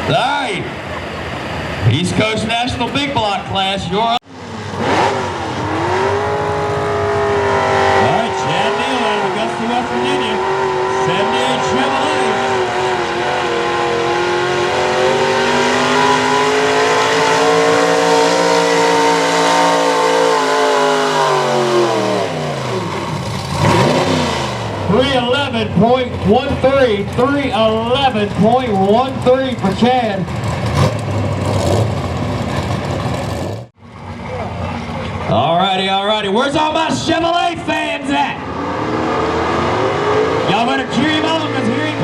All right, East Coast National Big Block class, you're up. All right, Chad Neal out of Augusta, West Virginia, 78 Chevrolet. .13, 311.13 for Chad. Alrighty. Where's all my Chevrolet fans at? Y'all better cheer him on, because here he comes.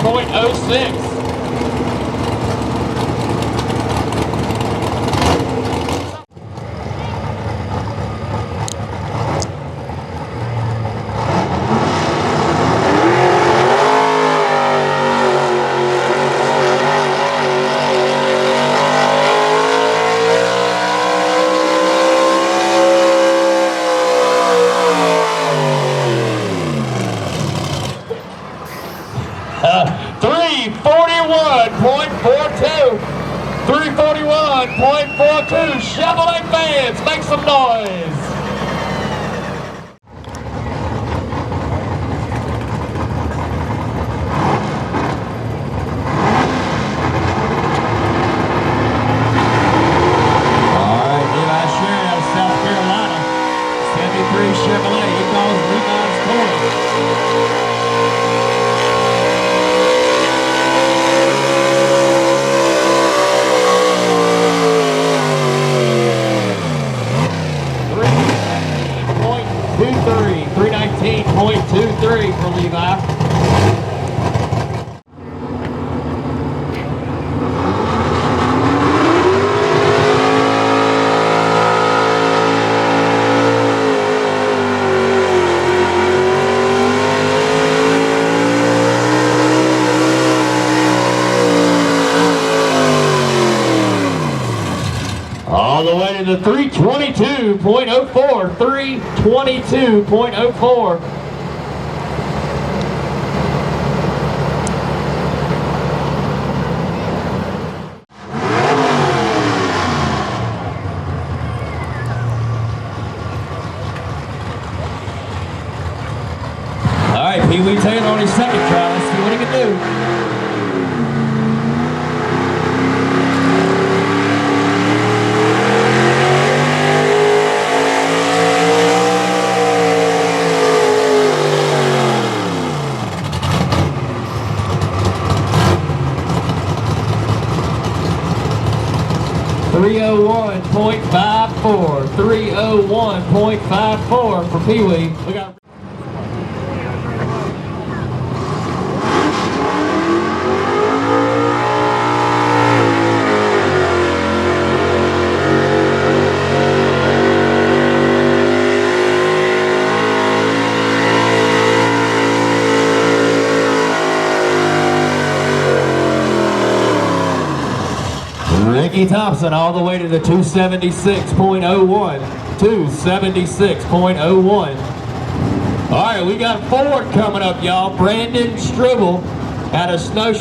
.06. .42 Chevrolet fans, make some noise. All right, Levi Sherrin out of South Carolina, 73 Chevrolet. He calls Levi's corner. .23 for Levi. All the way to the 322.04, 322.04. All right, Peewee Taylor on his second try. Let's see what he can do. .54, 301.54 for Peewee. We got Ricky Thompson all the way to the 276.01. 276.01. All right, we got Ford coming up, y'all. Brandon Struble out of Snow.